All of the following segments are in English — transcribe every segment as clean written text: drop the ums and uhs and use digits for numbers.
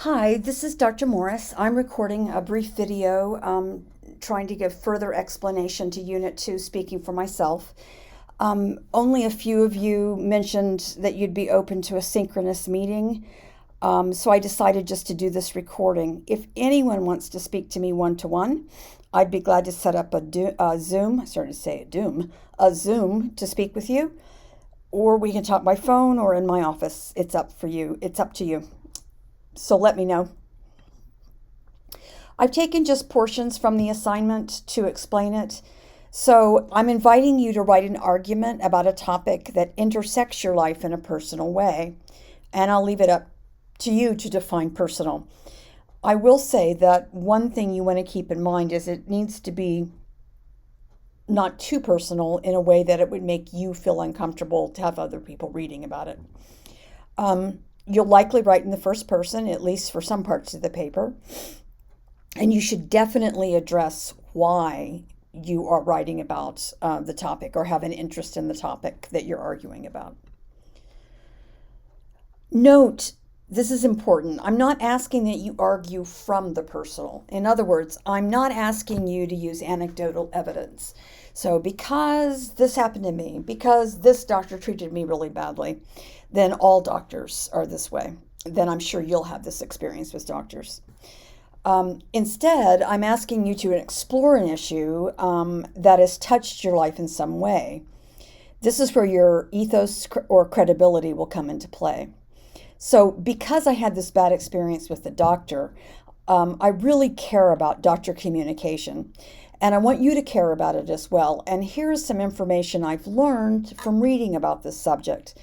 Hi, this is Dr. Morris. I'm recording a brief video trying to give further explanation to Unit 2, speaking for myself. Only a few of you mentioned that you'd be open to a synchronous meeting, so I decided just to do this recording. If anyone wants to speak to me one-to-one, I'd be glad to set up a Zoom, I started to say a Zoom to speak with you, or we can talk by phone or in my office. It's up for you. It's up to you. So let me know. I've taken just portions from the assignment to explain it. So I'm inviting you to write an argument about a topic that intersects your life in a personal way. And I'll leave it up to you to define personal. I will say that one thing you want to keep in mind is it needs to be not too personal in a way that it would make you feel uncomfortable to have other people reading about it. You'll likely write in the first person, at least for some parts of the paper. And you should definitely address why you are writing about the topic or have an interest in the topic that you're arguing about. Note, this is important. I'm not asking that you argue from the personal. In other words, I'm not asking you to use anecdotal evidence. So because this happened to me, because this doctor treated me really badly, then all doctors are this way. Then I'm sure you'll have this experience with doctors. Instead, I'm asking you to explore an issue that has touched your life in some way. This is where your ethos or credibility will come into play. So because I had this bad experience with the doctor, I really care about doctor communication. And I want you to care about it as well. And here's some information I've learned from reading about this subject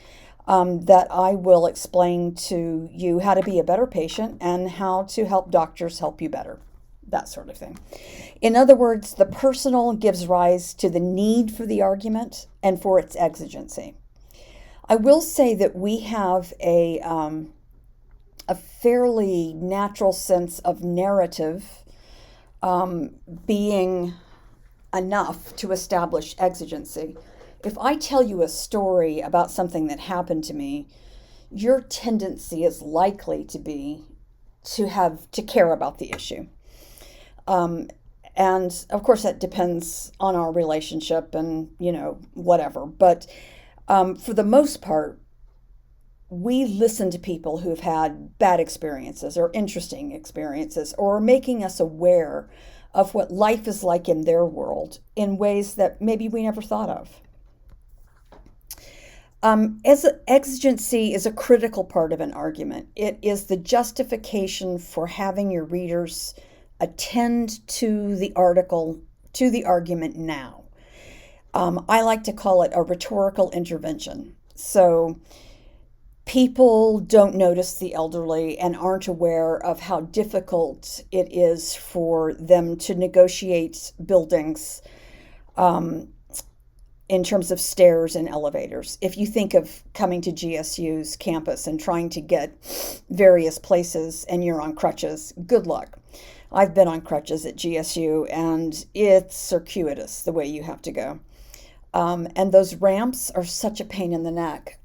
that I will explain to you how to be a better patient and how to help doctors help you better, that sort of thing. In other words, the personal gives rise to the need for the argument and for its exigency. I will say that we have a fairly natural sense of narrative being enough to establish exigency. If I tell you a story about something that happened to me, your tendency is likely to be to care about the issue. And of course that depends on our relationship and, whatever. But for the most part, we listen to people who've had bad experiences or interesting experiences or are making us aware of what life is like in their world in ways that maybe we never thought of. As exigency is a critical part of an argument. It is the justification for having your readers attend to the argument now. I like to call it a rhetorical intervention. So people don't notice the elderly and aren't aware of how difficult it is for them to negotiate buildings in terms of stairs and elevators. If you think of coming to GSU's campus and trying to get various places and you're on crutches, good luck. I've been on crutches at GSU and it's circuitous the way you have to go. And those ramps are such a pain in the neck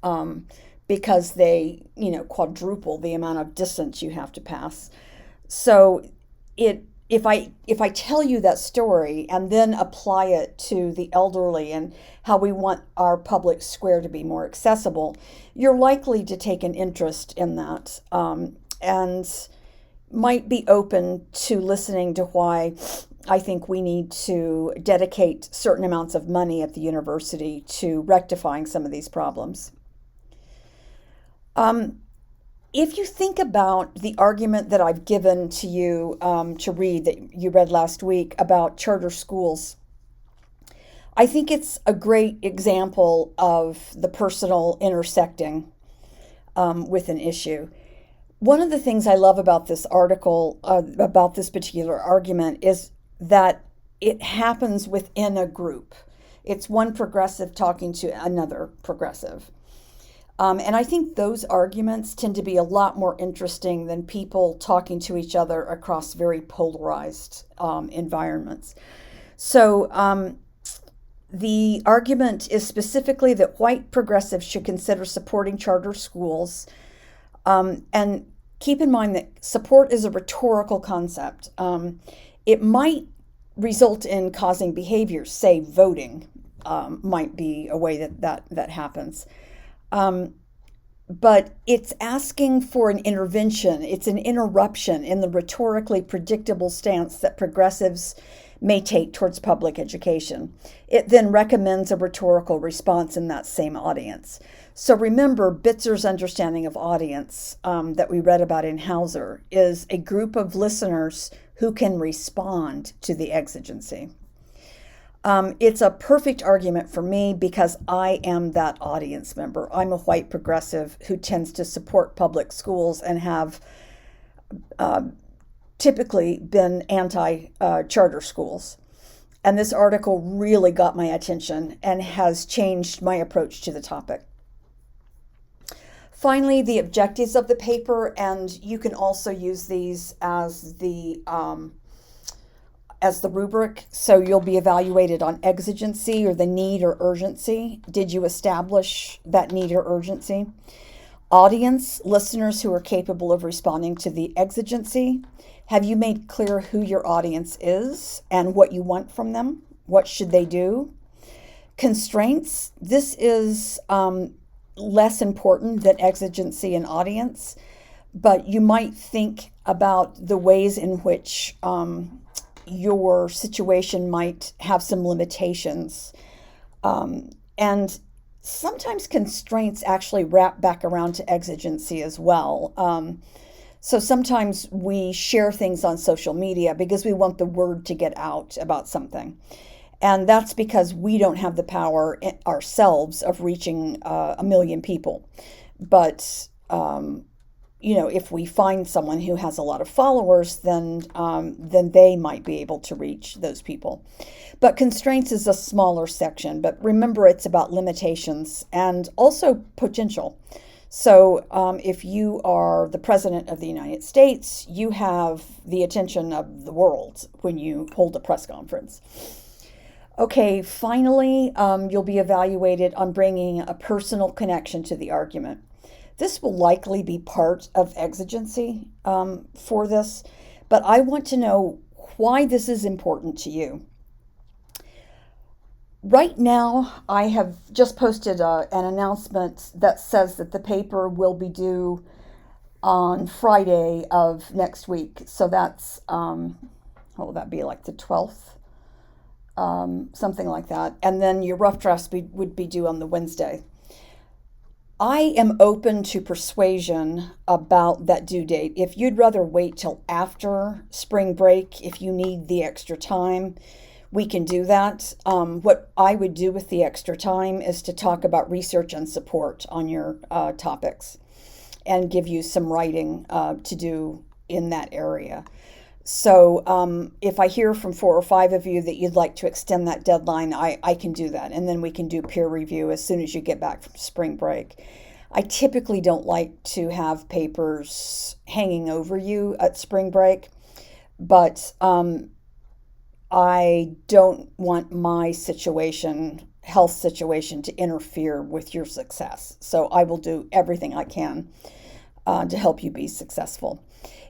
because they, quadruple the amount of distance you have to pass. So if I tell you that story and then apply it to the elderly and how we want our public square to be more accessible, you're likely to take an interest in that and might be open to listening to why I think we need to dedicate certain amounts of money at the university to rectifying some of these problems. If you think about the argument that I've given to you to read, that you read last week about charter schools, I think it's a great example of the personal intersecting with an issue. One of the things I love about this article, about this particular argument, is that it happens within a group. It's one progressive talking to another progressive. And I think those arguments tend to be a lot more interesting than people talking to each other across very polarized environments. So the argument is specifically that white progressives should consider supporting charter schools. And keep in mind that support is a rhetorical concept. It might result in causing behaviors, say voting might be a way that happens. But it's asking for an intervention. It's an interruption in the rhetorically predictable stance that progressives may take towards public education. It then recommends a rhetorical response in that same audience. So remember, Bitzer's understanding of audience that we read about in Hauser is a group of listeners who can respond to the exigency. It's a perfect argument for me because I am that audience member. I'm a white progressive who tends to support public schools and have typically been anti-charter schools. And this article really got my attention and has changed my approach to the topic. Finally, the objectives of the paper, and you can also use these as the rubric. So you'll be evaluated on exigency or the need or urgency. Did you establish that need or urgency? Audience, listeners who are capable of responding to the exigency. Have you made clear who your audience is and what you want from them? What should they do? Constraints, this is less important than exigency and audience, but you might think about the ways in which your situation might have some limitations. And sometimes constraints actually wrap back around to exigency as well. So sometimes we share things on social media because we want the word to get out about something. And that's because we don't have the power ourselves of reaching 1 million people. But, if we find someone who has a lot of followers, then they might be able to reach those people. But constraints is a smaller section. But remember, it's about limitations and also potential. So if you are the President of the United States, you have the attention of the world when you hold a press conference. Okay, finally, you'll be evaluated on bringing a personal connection to the argument. This will likely be part of exigency for this, but I want to know why this is important to you. Right now, I have just posted an announcement that says that the paper will be due on Friday of next week. So that's, what will that be, like the 12th? Something like that. And then your rough drafts would be due on the Wednesday. I am open to persuasion about that due date. If you'd rather wait till after spring break, if you need the extra time, we can do that. What I would do with the extra time is to talk about research and support on your topics and give you some writing to do in that area. So if I hear from 4 or 5 of you that you'd like to extend that deadline, I can do that. And then we can do peer review as soon as you get back from spring break. I typically don't like to have papers hanging over you at spring break, but I don't want my health situation, to interfere with your success. So I will do everything I can to help you be successful.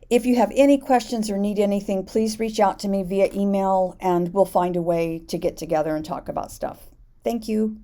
If you have any questions or need anything, please reach out to me via email and we'll find a way to get together and talk about stuff. Thank you.